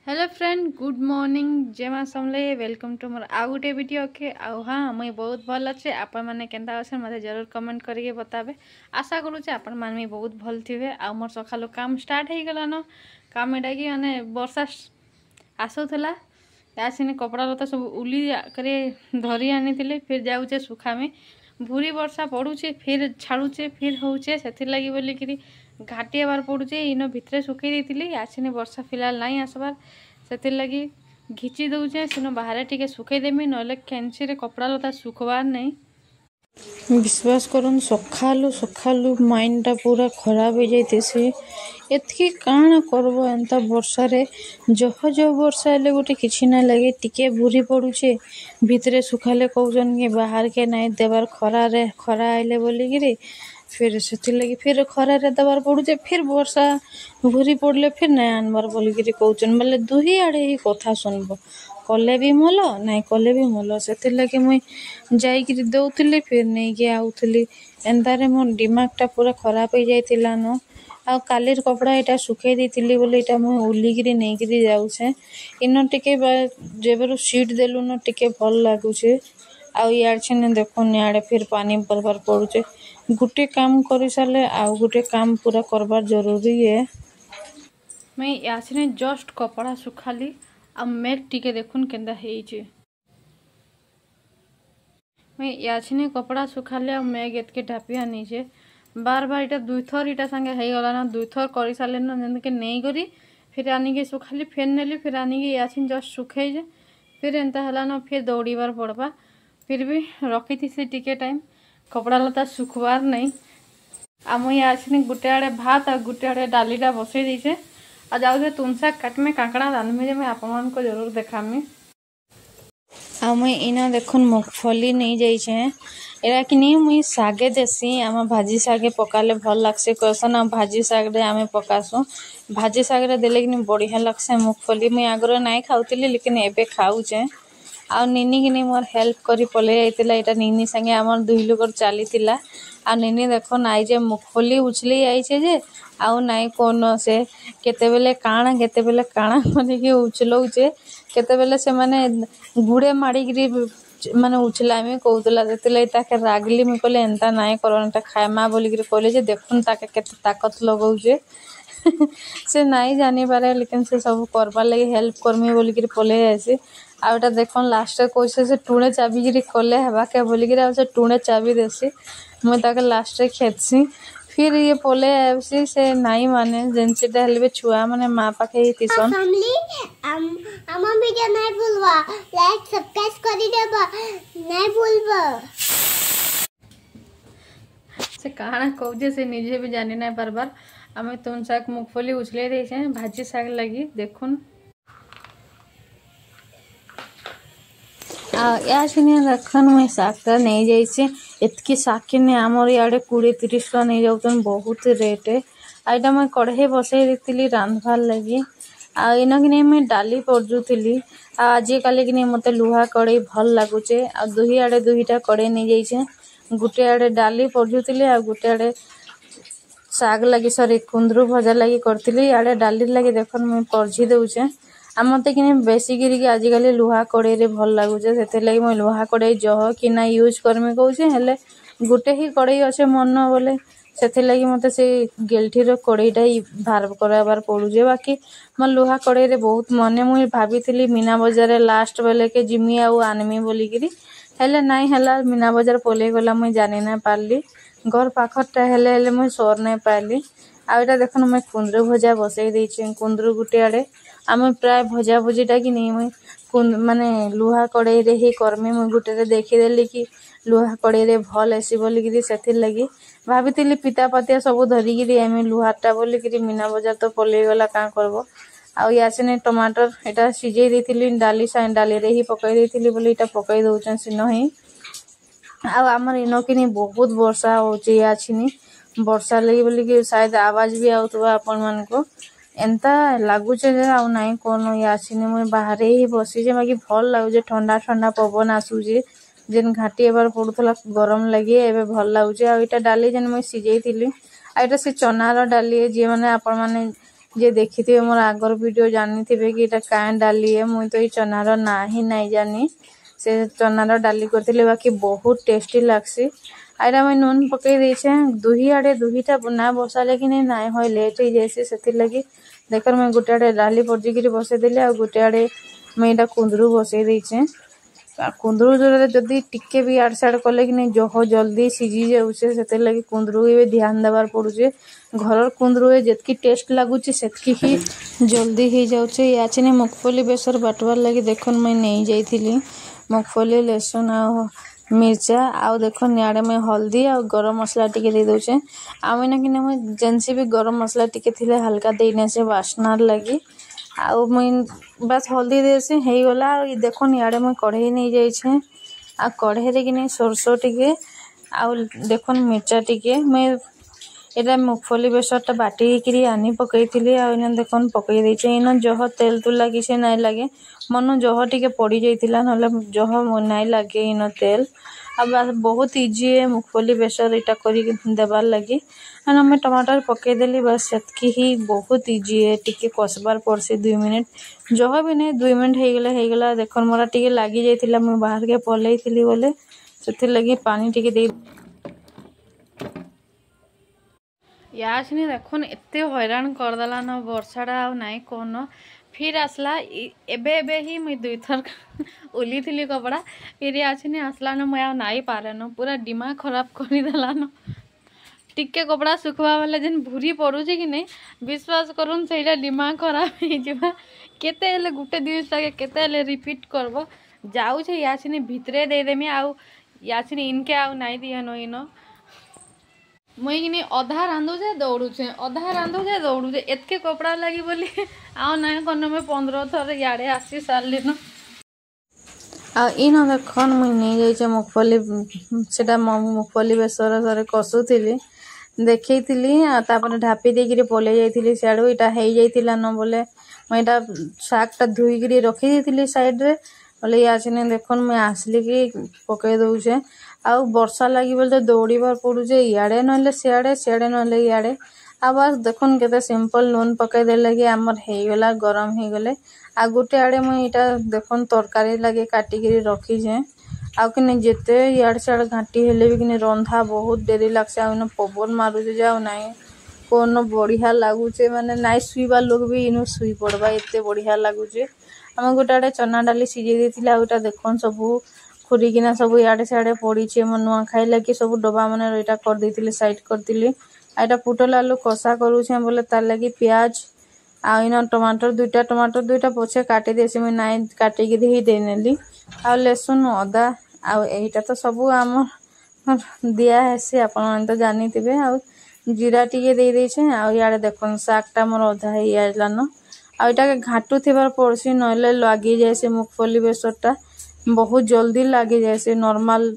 Hello friend good morning जय माँ समले welcome to मोर आउ गोटे वीडियो के हाँ मुई बहुत भल अच्छे आपण मैंने केन्ता अच्छे मत जरूर कमेंट करके बताबे। आशा करूचे आपण मैंने बहुत भल थे आ मोर सकालू काम स्टार्ट हो गलान काम एटा कि माने वर्षा आसूला आसीने कपड़ा लता सब उली करे धरी आनी फिर जाऊे सुखामी भूरी वर्षा पड़ुचे फिर छाड़ुचे फिर होचे से लगी बोलिकी घाटी आबार पड़ुचे इन भितर सुखई देती आसीने वर्षा फिलहाल नहीं आसबार से लगी घिची दौचे सिन बाहर टिके सुखईदेमी ना कैंची कपड़ा लता सुखबार नहीं। विश्वास करन सखालू सखालू माइंड टा पूरा खराब हो जाइए एतकी काण करब एंता वर्षा रे जह जह वर्षा हेले गोटे किसी ना लगे टिके भूरी पड़ुचे भितरे सुखाले कहउन कि बाहर के नाई देवार खरा आइले बोलिकी फिर से लगी फिर खरा रे दबार पड़ुचे फिर वर्षा भूरी पड़ले फिर नहीं आनबार बोलिकी कहउन बोले दुही आड़े ही कथा सुनब कले भी मल नाई कले भी मल से लगे मुई जाइकी दौली फिर नहीं कि आउली एंतारे मोर दिमाग पूरा खराब हो जाइला न आ कालीर कपड़ा यहाँ सुखई देती बोले यहाँ मुझे उलिकी नहीं जाऊे इन टिके जेबरू सीट देलु न टिके भल लगुचे आड़े देखुन इे फिर पानी बरबार पड़ुचे गोटे काम कर सारे आउ गोटे काम पूरा करबार जरूरी है। मैं यासने जस्ट कपड़ा सुखाली आ मेघ टिके देखुन केंदा हेइचे मैं यासने कपड़ा सुखाली आ मेघ एतके ढापी आनीचे बार बार इटा दुई थर इटा संगे हो गला ना दुई थर कर सारे ना जैसे नहीं करी फिर आनिके सुखाली फिर नेली फिर आनिके यासिन जस्ट सुखे जे फिर एंता है ना फिर दौड़बार पड़वा फिर भी रखी थी से टिके टाइम कपड़ा लता सुखबार नहीं आ मुई आसिन गोटे आड़े भात आ गोटे आड़े डालीटा बसई देचे आ जाऊे तुम शाग काटमे काकड़ा रांधमी जे मैं आपण को जरूर देखामी आ मुई इना देखुन मूंगफली नहीं जाइछे एरा कि नहीं मुई सागे देसी आम भाजी सागे पकाले भल लगसे कहसन आ भाजी सागे आम पकासु भाजी सागे देले कि बढ़िया लगसे मूंगफली मुई आगर नहीं खाऊली लेकिन एबे खाऊचे आ निनी कि नहीं मोर हेल्प करी पले जाइतिला एटा निनी संगे आमर दुई लोगर चलीतिला आ निनी देखो आई जे मूंगफली उछली आइछे जे आउ नाई कोन से केतेबेले काणा बोलिकी उछलौचे केतेबेले से माने गुड़े माड़ीगिरी माने उछलामी कहूला से रागली मुझे कहले एंता नाई कर खाएमा बोलिकी कहले जे देखुन ताके केते ताकत लगौचे से नाई जानी पारे लेकिन से सब करबार लगे हेल्प करमी बोलिकी पले जासी आउटा देखन लास्ट कहे से टुणे चाबिकी कले हेबा के बोलिकी से टुणे चाबी देसी मुझे ताके लास्ट खेदसी फिर ये पले आसी से नाई माने जेनसीटा हेल्बे छुआ माने माँ पाखे ही तीसन আমার ভিডিও নাই ভুলবা লাইক সাবস্ক্রাইব করে দেবা নাই ভুলবা से कहाना कहूचे से निजे भी जानी ना बार आम तुम शाग मूंगफली उछले देछे भाजी शाग लगी देखुन याने रखन मुई शागटा नहीं जाइए एतकी शाग कि आमर इे 20-30 टका नहीं जाऊन बहुत रेट आईटा मुई कढ़ई बसई देती रांधबार लगी आना कि नहीं मुई डाली पड़जुली आजिकल कि नहीं मत लुहा कड़े भल लगुचे आ दुही आड़े दुहीटा कड़े नहीं जाइए गोटे आड़े डाली पड़जुली आ गोटे आड़े शाग लगी सॉरी कुंदरू भजा लगी करती आड़े डाली लगी देख मुई परझी दौचे आ मत कि बेसिकी आजिकल लुहा कड़े भल लगुचे से लगी मुई लुहा कड़े जह कि ना यूज करमी कौचे हेले गोटे ही कड़े अच्छे मन बोले से लगी मत से गेल्ठीर कड़ईटा ही बाहर कराबार पड़ुचे बाकी मोर लुहा कड़ई बहुत मन मुई भाभी मीना बजार लास्ट बेले के जिमी आउ आनमी बोलिकी हेले नाई हला मीना बजार पलि गला मुई जानी ना पारली घर पाखरटा हेले मुई सर नहीं पाइली आईटा देखन मुई कुंदरू भजा बसई देछि कुंदरू गुटे आड़े आम प्राय भजा भुजीटा कि नहीं मुई माने लुहा कड़ई रे ही करमी मुई गुटे देखीदेली कि लुहा कड़ई रे भल आसी बोलिकी से लगी भाभी पिता पातिया सब धरिकी आम लुहाटा बोलिकी मीना बजार तो पलि गला क्या करब आसने टमाटर यहाँ सीझे देती डाली रे ही पकई देती बोले यहाँ पकई दौन सीन ही आमर इन कि बहुत वर्षा होनी वर्षा लगी बोलिकी शायद आवाज भी आउथबा आपण मान को एंता लगुचे आउ नाई कौन आसनी मुझे बाहर ही बसीचे बाकी भल लगुचे ठंडा ठंडा पवन आसूचे जेन घाटी एबार पड़ूला गरम लगे एबे भल लगुचे आ इटा डाली जेन मुझे सीझे थी आईटा से चनार डाली जी मैंने आपण मैंने जे देखिथे मोर आगर वीडियो जानी थे कि इटा कां डाली है मुई तो ये चनार ना ही नहीं जानी से चनार डाली करथिले बाकी बहुत टेस्टी लागसी आइरा मैं नून पकई देछे दुही आड़े दुहीटा ना बसाले कि नहीं होय लेट हो जैसे से लगी देखर मैं गोटे आड़े डाली परजिकी बसई देली आ गोटे आड़े मैं इटा कुंदरू बसई देछे कुंदरू जोरे जदि टिके भी आड़ साड़ कले कि नहीं जह जल्दी सीझी जाऊे से लगी कुंदरू भी ध्यान देवार पड़ुचे घर कुंदरू जितकी टेस्ट लगुच सेतकी ही जल्दी हो जाऊे याचने मूंगफली बेसर बाटवार लगी देखन मैं नहीं जाइली मूंगफली लहसुन आ मिर्चा आउ देखो इे मैं हल्दी आ गरम मसला टिके दे दूचे आम कि मैं जेनसी भी गरम मसला टिके थिले हल्का देने से बास्नार लगी आउ मुई बस हल्दी देसी हो गला देखो इे मुई कढ़ई नहीं जाइछे आ कढ़ई कि नहीं सरसों टिके आउ देखो मिर्चा टिके मैं एटा मूंगफली बेसरटा बाटी आनी पकई थी आ देखन पकई देछे इन जह तेल तुला किसी नहीं लगे मन जह टिके पड़ी जाइतिला नले जह नहीं लगे इन तेल आ बहुत इजी है मूंगफली बेसर इटा करी देवार लगी एना मैं टमाटर पकई देली बस सेतकी ही बहुत इजी है टिके कसबार पड़सी 2 मिनट जह भी नहीं 2 मिनट हो गला देखन मोरा टिके लागी जाइतिला मैं बाहर के पलई थी बोले से लगी पानी टिके दे याचने देखुन एते हैरान करदेला न वर्षाटा आ नाई कौन फिर आसला एबे एबे ही मुई 2 थर उली थी कपड़ा फिर याचने आसला न मुई नाई पारे न पूरा दिमाग खराब करदेला न टिके कपड़ा सुखवा वाले जेन भूरी पड़ुचे कि नहीं विश्वास करूँ से दिमाग खराब हो केते गुटे दिन केते रिपीट करब जाऊे याचने भितरे देदेमी आउ याचने इनके आउ नाई दिहन इन मुई कि अधा रांधुचे दौड़ुचे एतके कपड़ा लगी बोली आउ ना कन मैं 15 थर इे आसी सारे न इन देखन मुई नहीं जाइए मूंगफली से मूंगफली बेसर सर कसुली देखी तापर ढापी देकर पलि जाइली सियाड़ू इटा हो जाइला न बोले मुझा शागटा धोईकरी रखी दी साइड रे बोले याचने देखन मुई आसली कि पकई दौचे आउ वर्षा लगी बोले तो दौड़ार पड़ुचे इे ना सियाड़े सियाड़े ना इे आ बस देखुन के सिंपल नून पकई देले कि आमर होगला गरम हो गले आ गोटे आड़े मुई इटा देखुन तरकारी लगे काटिकी रखीचे आउ कि जिते इड़ सियाड़ घाटी हेले भी कि रंधा बहुत डेरी लगसे आउ पवन मारुचे जाओ नाई कौन बढ़िया लगुचे माने नाई शुईबा लोग भी इनु शुई पड़वा एते बढ़िया लगुचे आम गोटे आड़े चना डाली सीझे देती आउटा देखन सबू खुरिकिना सब इे सियाड़े पड़ी मो नुआ खाई लगे सब डब्बा मैंने इटा कर देती साइड करती आईटा पुटल आलू कषा करुचे बोले तार लगी प्याज आईन टमाटर दुईटा पछे काटी देसी मुझे नाई काटिकी ही देनेली आ लहसुन अदा आईटा तो सबू आम दिया हेसी आपण तो जानी थे आ जीरा टिके दे देछे आ इे देखन शागटा मोर अधा ही आइलान आईटा के घाटू थिबार पड़सी नले लगी जाए से मूंगफली बेसरटा बहुत जल्दी लगी जाए से नॉर्मल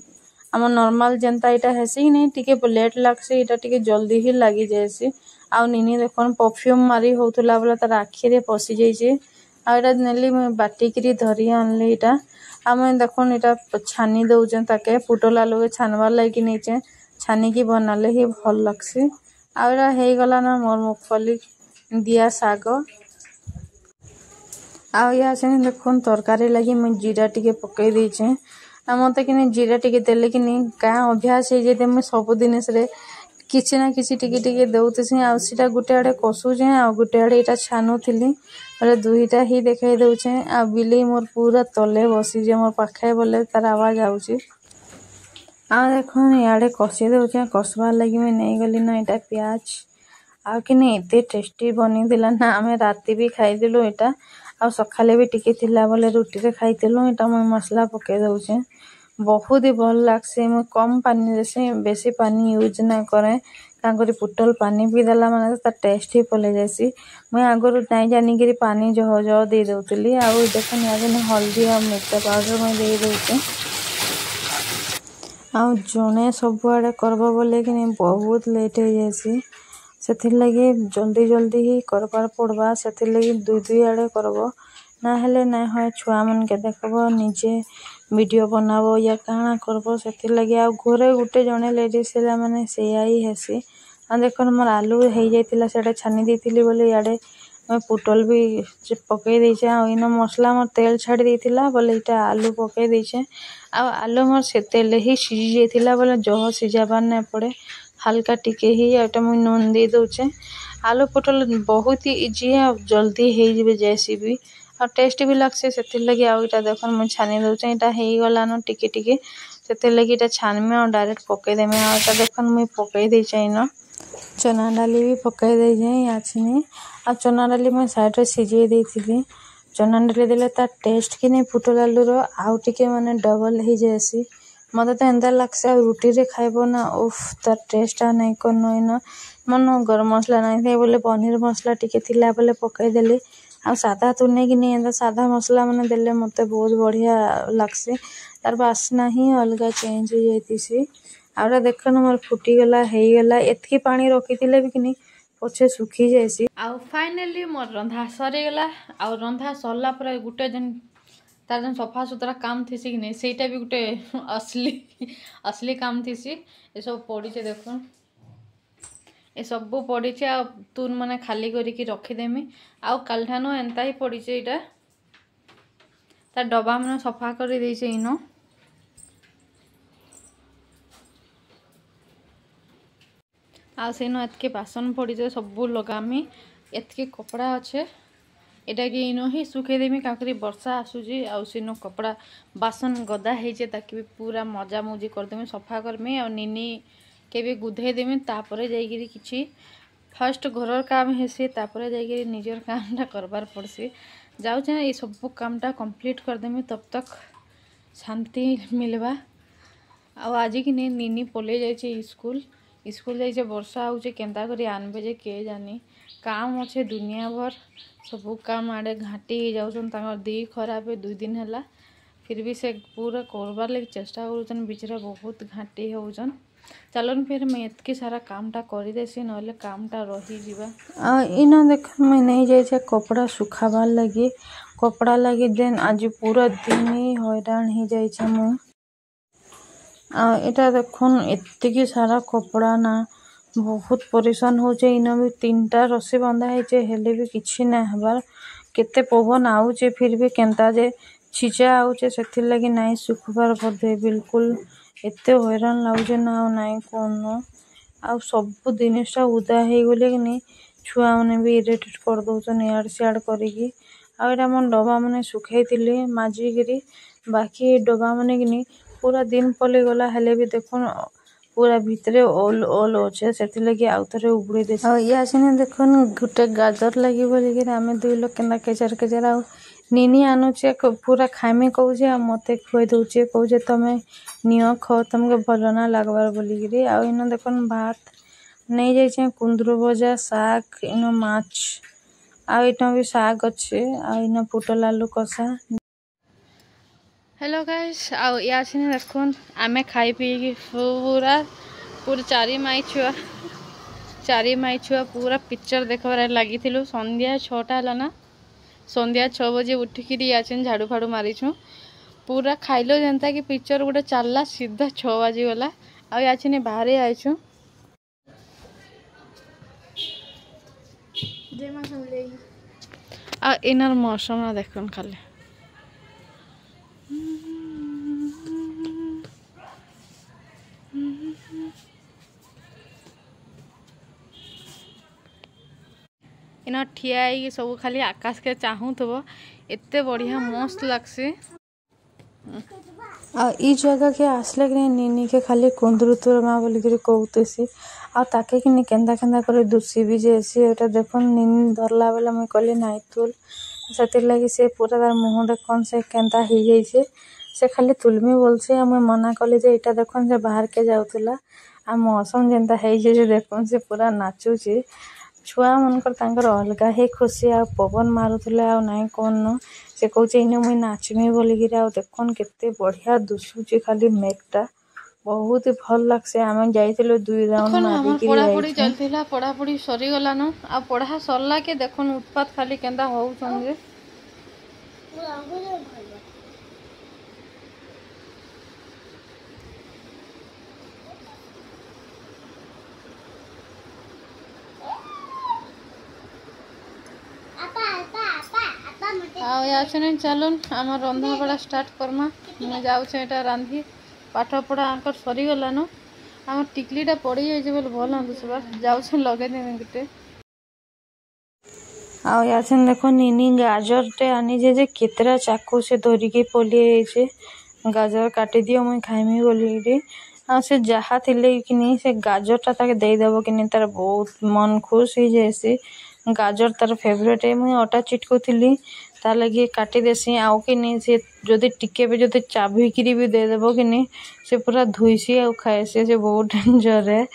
आम नॉर्मल जनता इटा हेसी कि नहीं टिके लेट लगसी इटा टिके जल्दी ही लगी जाए आउ निनी देखन परफ्यूम मारी होतुला बोले तार आखिरे पशि जाइए आईटा नेली मुझे बाटिकी धरी आनली इटा आम देखन इटा छानी दौचे ताके पुटल आलू के छानबार लगी नीचे छानिकी बनाले ही भल लगसी आईटा हो गला ना मोर मूंगफली दिया साग आउ या देखुन तरकारी लगी मैं जीरा टिके पकई देछे आ मत कि जीरा टिके देले कि नहीं क्या अभ्यास हो जाए मुझे सब जिनस किसी ना किसी टिके टिके दौथी आटा गोटे आड़े कसुचे आ गोटे आड़े इटा छानुली बोले दुईटा ही देखा दौचे आ बिले मोर पूरा तले बसीजे मोर पाखे बोले तार आवाज आउची आ देख इे कषि दौचे कसबार लगी मैं नहीं गली ना इटा प्याज आ कि नहीं एते टेस्टी बनी दिला ना आम राति भी खाईलु इटा आ सकाले भी टिके थिला बोले रुटी रे खाईलु इटा मैं मसला पकई दौचे बहुत ही भल लगसे मुझे कम पानी से बेसी पानी यूज ना करे कांकरी पुटल पानी पी देला माने तार टेस्ट ही पले जासी मुझे आगुरी नहीं जानिकी पानी जह जह दे दौली आ देखो हल्दी और मिर्चा पाउडर मैं दे दौचे आ जड़े सबुआड़े करब बोले कि नहीं बहुत लेट हो जासी से लगे जल्दी जल्दी ही करबार पड़वा से लगे दुई आड़े करब ना हेले ना है छुआ मन के देखब निजे वीडियो बनाबो या काना करब से लगे आ घरे गोटे जड़े लेडीज मैंने से ही हेसी आ देख मोर आलू हो जाता छानी देती बोले इे मैं पुटल भी पकई देचे इन मसला मोर तेल छाड़ी देथिला बोले इटा आलू पकई देचे आलू मोर से तेल ही सीझी जाइथिला बोले जह सीझाबार नहीं पड़े हल्का टिके ही एटा मुई नून दे दउचे आलू पुटल बहुत ही इजी है जल्दी हो जबे जैसी भी और टेस्ट भी लगसे से लगी आटा देखो मुझे छानी दउचे इटा हो गलान टिके टिके से लगी इटा छानमे और डायरेक्ट पकई देमे आटा देखो मुई पकई देचे इन चना डाली भी पकई देजे याचनी आ चना डाली मैं साइड रे सिझे देथिली चना डाली देले ता टेस्ट कि नहीं पुटल आलू रो आउ टिके माने डबल हो जाएसी मते तो एंदा लागसे रुटी रे खाइबो ना उफ तार टेस्ट आ नहीं कोनो इन मन गरम मसला नहीं थे बोले पनीर मसला टिके थिला बोले पकई देली आ सादा तो नहीं कि नहीं एंदा सादा मसला माने देले मते बहुत बढ़िया लागसे तार बास्ना ही अलगा चेंज हो जाइतिसी आउरा देखन मोर फुटी गला हेई गला एतकी पानी रखिथिले भी कि नहीं पछे सुखी जाइसी आउ फाइनली मोर रंधा सरी गला आउ रंधा सरला पर गुटे जन तार जन सफा सुतरा काम थीसी कि नहीं सेटा भी गुटे असली काम थीसी ए सब पड़ी देखो ए सब पड़ी आ तुन मैंने खाली करके रखीदेमी आउ कालठानु एंता ही पड़ी इटा तार डब्बा मैंने सफा कर देइसे इनो आ सेनो एतके बासन पड़ी सब लगामी एतके कपड़ा अच्छे एटा कि इनो ही सुखे देमी काकरी वर्षा आसूजी आ सेनो कपड़ा बासन गदा हेजे ताकि भी पूरा मजा मुजी करदेमी सफा करमी आ निनी के भी गुधे देमी तापरे जाइगिरी किछि फर्स्ट घरर काम हेसी तापरे जाइगिरी निजर कामटा करबार पड़सी जाउछे ए सब कामटा कंप्लीट करदेमी तब तक शांति मिलबा आ आज कि नहीं निनी पले जाइछे स्कूल जाइछे वर्षा आउछे केंता करी आनबे जे के जानी काम अच्छे दुनिया भर सबू काम आड़े घाटी हो जाऊन दी खराब है 2 दिन है फिर भी से पूरा करबार लगे चेष्टा करुचन बिचरा बहुत घाटी होचन चलन फिर मैं इतकी सारा कामटा करदेसी ना कामटा रही जावा इन देख मैं नहीं जाइए कपड़ा सुखाबार लगी कपड़ा लगी देन आज पूरा दिन ही हैरान हो जाइए मु एटा देखुन एतिकी सारा कपड़ा ना बहुत परेशान होचे इन भी 3टा रस्सी बंधा हेचे हेले भी किछि ना हबार केते पवन आउचे फिर भी केंता जे छिचा आउचे सेथिर लगी नाइ सुखबार करदे बिल्कुल एते हैरान लाउचे ना नाइ कोनो आ सब जिनिसटा उदा हे गले कि नहीं छुआ माने भी इरिटेट कर दउचन याड सियाड करिकी आ एटा मन डबा माने सुखाइतिली माजिगिरी बाकी डबा माने कि नहीं पूरा दिन पले गला हेले भी देखुन पूरा भितरे ओल अच्छे से लगी आउ थे उबड़ी दे या देखुन गोटे गाजर लगी बोलिकी आम 2 लोग केना केचर आ निनी आनुचे पूरा खाइमे कौचे आ मते खुए दउचे कौचे तमे नियो खो तुमके भल ना लगबार बोलिकी आ इन देखुन भात नहीं जाइए कुंदरू भजा साग इन माछ आ इना भी साग अच्छे आ इन पुटल आलू कषा हेलो गाइस आउ या देखुन आमे खाई पी पूरा चारि माई छुआ पूरा पिक्चर देखबार लगी संध्या 6टा है ना संध्या 6 बजे उठिकी आछन झाड़ू फाड़ू मारिछु पूरा खाइलो जनता कि पिक्चर गोटे चलला सीधा 6 बजे गला आछने बाहर आइछु आ इनर मौसम ना देखुन खाली इन ठिया सब खाली आकाश के चाहू थो एते बढ़िया मस्त लगसे आ ई जगह के आसले कि निनी के खाली कुंदरू तोरमा बोलिकी कहतेसी आ ताके कि केंदा केंदा करे दुसी भी जेसी एटा देखो निनी धरला बेला मुई कहली नाइ तुल से लगी से पूरा तार मुँह देखन से केंता हो जाइए से खाली तुलमी बोलसे मुई मना कली जे एटा देखन से बाहर के जाउतला आ मौसम जेंता है देखन से पूरा नाचुचे छुआ मनकर तांकर अलगा ही खुशी आ पवन मारुले आ नाइ कौन से कौचे इन मुई नाचमी बोलिकी आ देखन केते बढ़िया दुसुचे खाली मेघटा बहुत ही भल लगसे आम जाइथिलु 2 राउंड मारिकी पढ़ापढ़ी चलथिला पढ़ापढ़ी सरी गलान आ पढ़ा सरला के देखन उत्पात खाली केंदा होउछन जे आने चलुन आम रंधा बड़ा स्टार्ट करमा मुझे जाऊँ यहाँ रांधि पाठ पढ़ा आंकर सरीगलान आम टिकलीटा पड़ जाइए बोले भल हाँ दुसवा जाऊँ लगे देवी गोटे आछन देखो निनी गाजरटे आनी जे केतरा चाकू से धरिकी पलिए गाजर काटी दियो मुई खाइमी बोली से जहाँ थिले कि नहीं से गाजरटा ताके देदेव कि नहीं तार बहुत मन खुश हो जाए गाजर तार फेवरेट है मुई अटा चिटकू थी तार लगे काटी देसी आउ कि नहीं से जदि टिके भी जदि चाबिकी भी देदेव कि नहीं से पूरा धुईसी आउ खाएसी से बहुत डेंजर है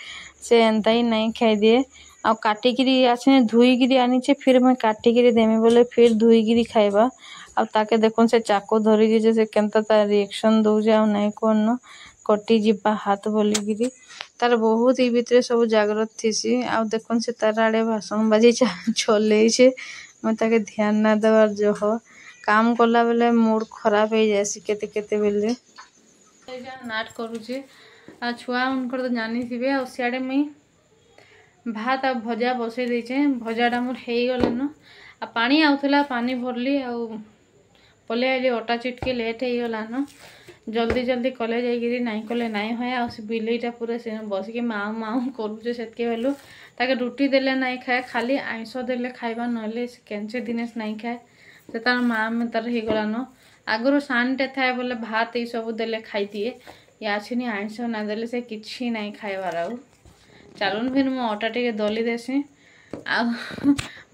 से एंता ही नहीं खाई दिए आ काटिकी आसे धुईकी आनीचे फिर मैं काटिकी देमी बोले फिर धुईकी खाइबा आ ताके देखुन से चाकू धरिकी से केनता तार रिएक्शन दौजे आ नहीं कौन कटी जीवा हाथ बोलिकी तार बहुत ई भितर सब जागृत थीसी आ देखुन से तार आड़े भाषण बाजी चले मैं ताके ध्यान ना देवार जह काम कला बेले मूड खराब हो जाए केते केते बेले नाट करुचे आ छुआ उनकर तो जानी थे आ सियाड़े मुई भात आ भजा बसई देचे भजाटा मोर हो गलान आ पानी आउला पानी भरली आ पले आइली अटा चिटके लेट हो गलान जल्दी जल्दी कले जाइए नाई कले नाई हुए आ बिलेईटा पूरा से बसिक माऊ माऊ करुचे से बेलू ताके रुटी देले नाई खाए खाली आइंस देले खाइबा नले केंचे दिनेश नाई खाए से तार माँ में तार हो गलान आगुरी सानटे थाए बोले भात ये सब देले खाई दिए या आछिनी आइंस ना देले से किछि नाई खाइबार आउ चलुन फिर मु अटा टे दली देसी आ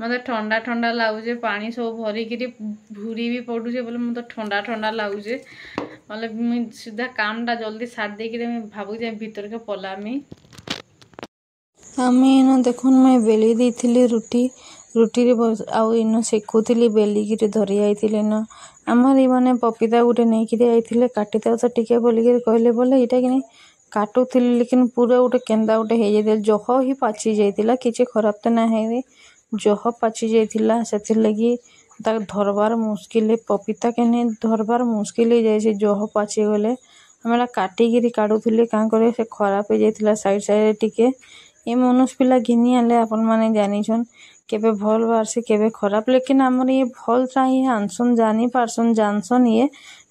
मत ठंडा ठंडा लगुचे पानी सब भरिकी भूरी भी पड़ुचे बोले मत ठंडा ठंडा लगुचे बोले मुझे सीधा कामटा जल्दी सार देकी भावुक जाए भीतर के पलामी आम देखुन मैं बेली देती रुटी रुटी आउ इन सेकुली बेलिकी धरी आई न आमर मैंने पपीता गोटे नहीं आई काटिदेव तो टिके बोलिक कहले बोले यहाँ कि काटुली लेकिन पूरा गोटे केंदा गोटे हो जाता जह ही पाची जाइला किसी खराब तो ना है जह पाची जाइला से लगी धरबार मुस्किल पपीता के नहीं धरबार मुस्किल हो जाए जह पाची गले हमें काटिकी काटुले क्या करे से खराब हो जाता साइड साइड टिके ये मनुष्य पिला घिनी आले आपण मैंने जानीछन केबे भल बारसी केबे खराब लेकिन आमर ये भल चाहिए आनसन जानी पारसन जानसन ये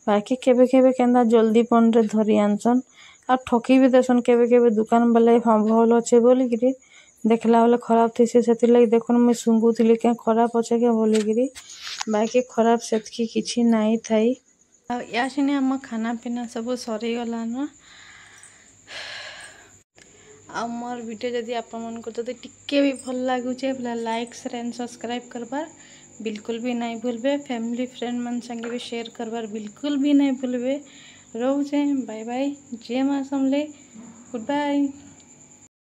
बाकी केबे केबे केंदा जल्दी पन रे धरी आनसन आ ठकी भी देसन केबे केबे दुकान वाले हाँ भल अच्छे बोलिकी देखला बेले खराब थी से लगी देखुन मुझे सुंगुली क्या खराब अच्छे क्या बोलिकी बाकी खराब से किसी नाई थी आने आम खाना पीना सब सरीगलान आ मोर वीडियो जदि आपण जदि टिके भी भल लगुचे बोले लाइक शेयर एंड सब्सक्राइब करबार बिल्कुल भी नहीं भूलबे फैमिली फ्रेंड मन संगे भी शेयर करबार बिल्कुल भी नहीं भूलबे रोचे बाय बाय जय माँ समले गुड बाय।